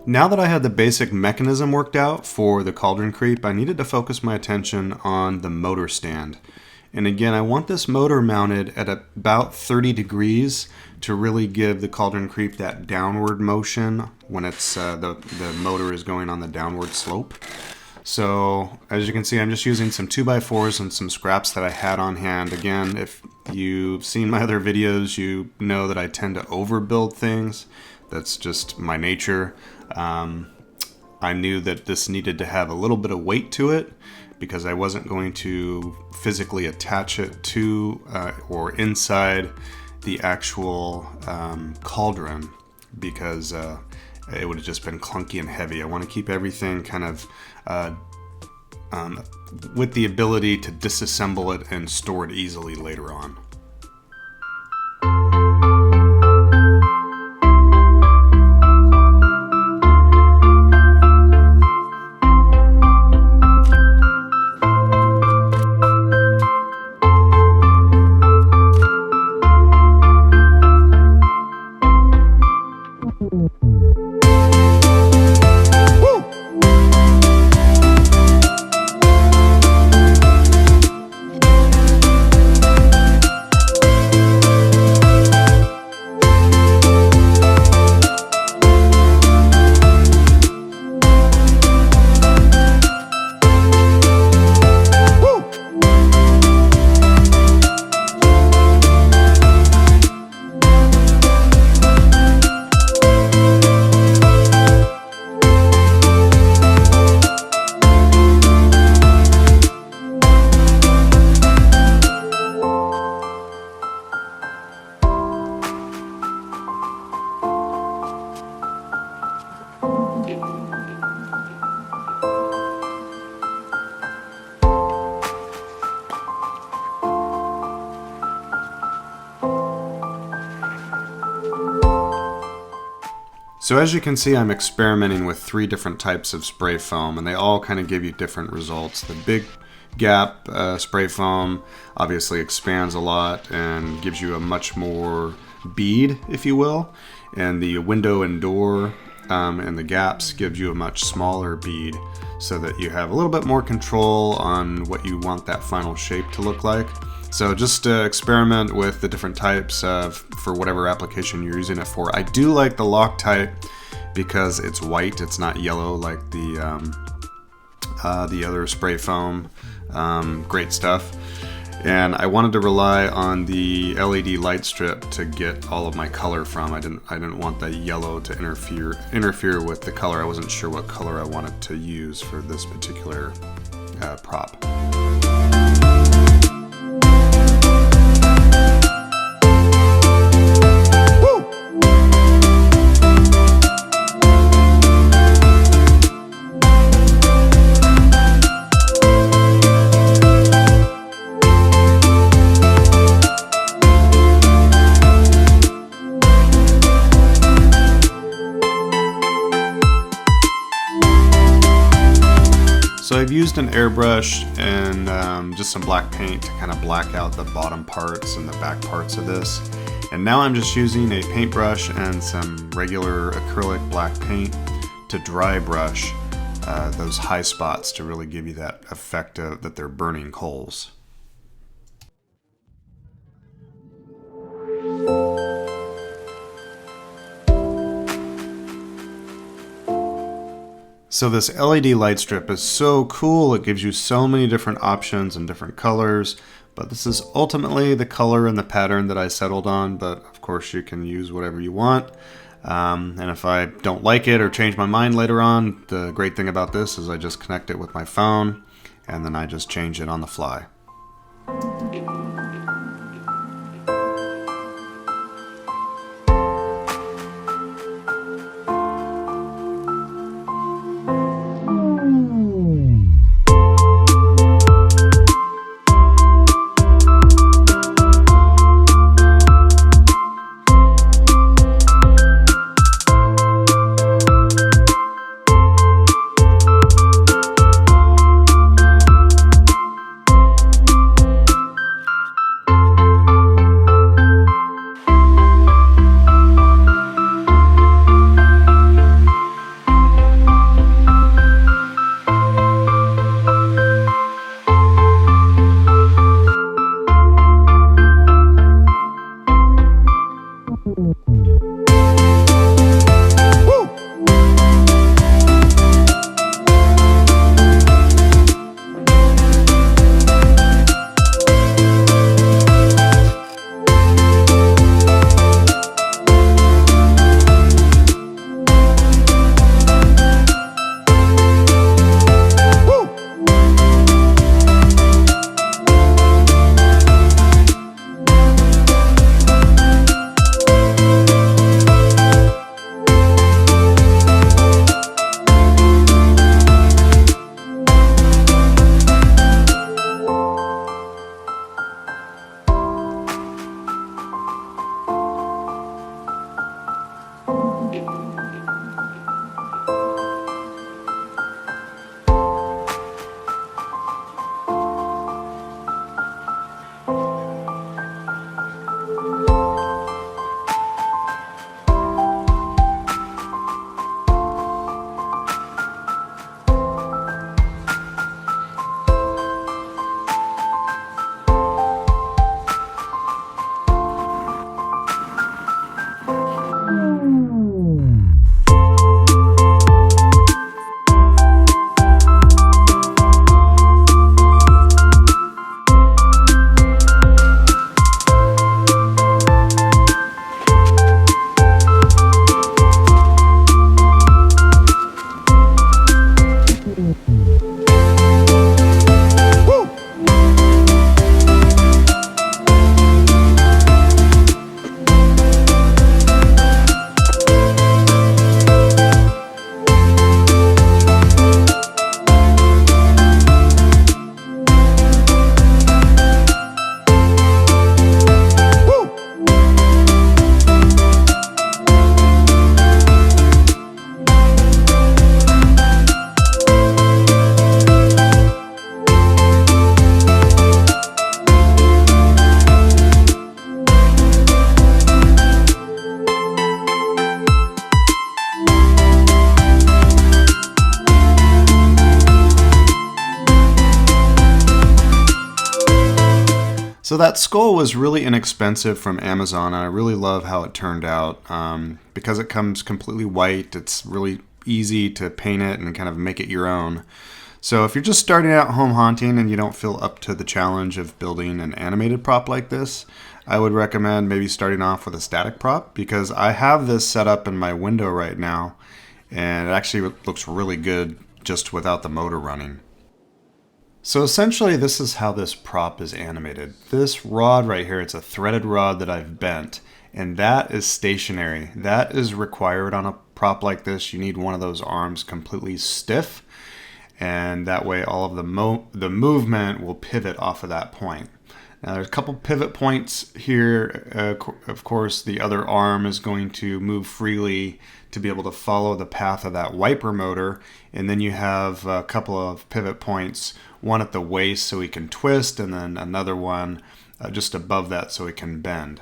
Now that I had the basic mechanism worked out for the Cauldron Creep, I needed to focus my attention on the motor stand. And again, I want this motor mounted at about 30 degrees to really give the Cauldron Creep that downward motion when it's the motor is going on the downward slope. So as you can see, I'm just using some 2x4s and some scraps that I had on hand. Again, if you've seen my other videos, you know that I tend to overbuild things. That's just my nature. I knew that this needed to have a little bit of weight to it because I wasn't going to physically attach it to or inside the actual cauldron because it would have just been clunky and heavy. I want to keep everything kind of with the ability to disassemble it and store it easily later on. So as you can see, I'm experimenting with 3 different types of spray foam, and they all kind of give you different results. The big gap spray foam obviously expands a lot and gives you a much more bead, if you will, and the window and door and the gaps gives you a much smaller bead so that you have a little bit more control on what you want that final shape to look like. So just experiment with the different types for whatever application you're using it for. I do like the Loctite because it's white, it's not yellow like the other spray foam. Great stuff. And I wanted to rely on the LED light strip to get all of my color from. I didn't want the yellow to interfere with the color. I wasn't sure what color I wanted to use for this particular prop. So I've used an airbrush and just some black paint to kind of black out the bottom parts and the back parts of this. And now I'm just using a paintbrush and some regular acrylic black paint to dry brush those high spots to really give you that effect of that they're burning coals. So this LED light strip is so cool. It gives you so many different options and different colors, but this is ultimately the color and the pattern that I settled on, but of course you can use whatever you want. And if I don't like it or change my mind later on, the great thing about this is I just connect it with my phone and then I just change it on the fly. So that skull was really inexpensive from Amazon. I really love how it turned out. Because it comes completely white, it's really easy to paint it and kind of make it your own. So if you're just starting out home haunting and you don't feel up to the challenge of building an animated prop like this, I would recommend maybe starting off with a static prop, because I have this set up in my window right now and it actually looks really good just without the motor running. So essentially this is how this prop is animated. This rod right here, it's a threaded rod that I've bent, and that is stationary. That is required on a prop like this. You need one of those arms completely stiff, and that way all of the movement will pivot off of that point. Now there's a couple pivot points here. Of course, the other arm is going to move freely to be able to follow the path of that wiper motor. And then you have a couple of pivot points, one at the waist so we can twist, and then another one just above that so it can bend.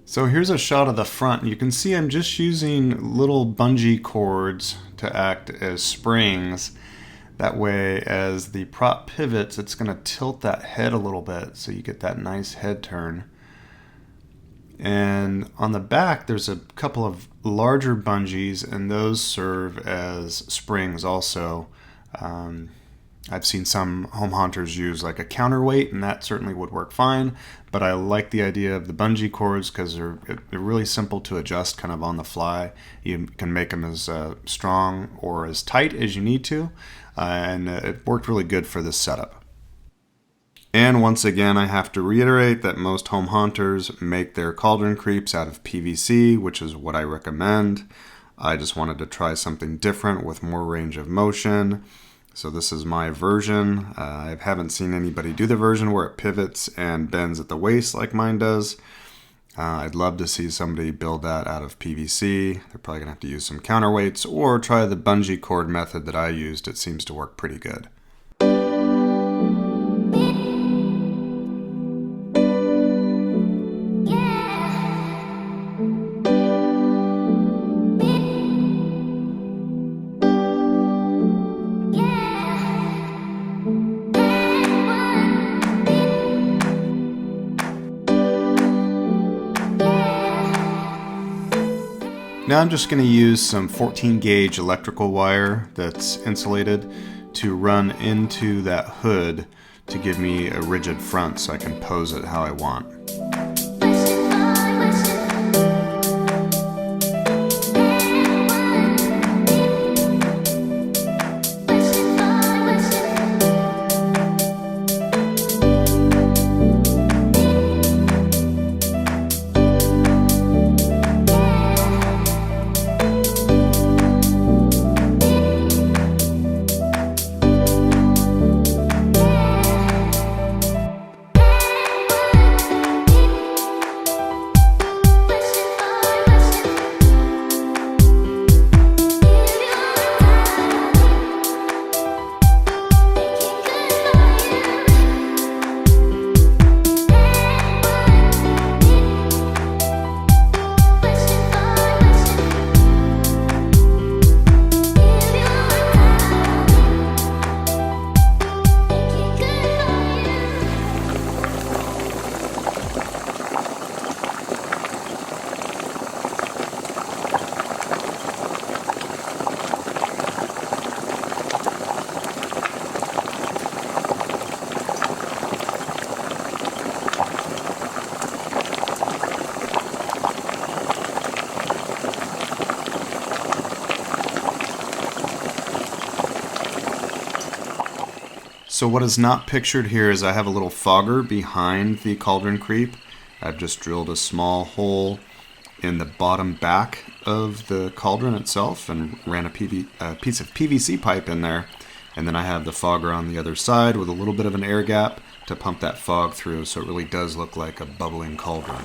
So here's a shot of the front. You can see I'm just using little bungee cords to act as springs. That way, as the prop pivots, it's going to tilt that head a little bit so you get that nice head turn. And on the back, there's a couple of larger bungees, and those serve as springs also. I've seen some home haunters use like a counterweight, and that certainly would work fine. But I like the idea of the bungee cords because they're really simple to adjust kind of on the fly. You can make them as strong or as tight as you need to. And it worked really good for this setup. And once again, I have to reiterate that most home haunters make their Cauldron Creeps out of PVC, which is what I recommend. I just wanted to try something different with more range of motion. So this is my version. I haven't seen anybody do the version where it pivots and bends at the waist like mine does. I'd love to see somebody build that out of PVC. They're probably going to have to use some counterweights or try the bungee cord method that I used. It seems to work pretty good. Now I'm just going to use some 14 gauge electrical wire that's insulated to run into that hood to give me a rigid front so I can pose it how I want. So what is not pictured here is I have a little fogger behind the Cauldron Creep. I've just drilled a small hole in the bottom back of the cauldron itself and ran a piece of PVC pipe in there. And then I have the fogger on the other side with a little bit of an air gap to pump that fog through, so it really does look like a bubbling cauldron.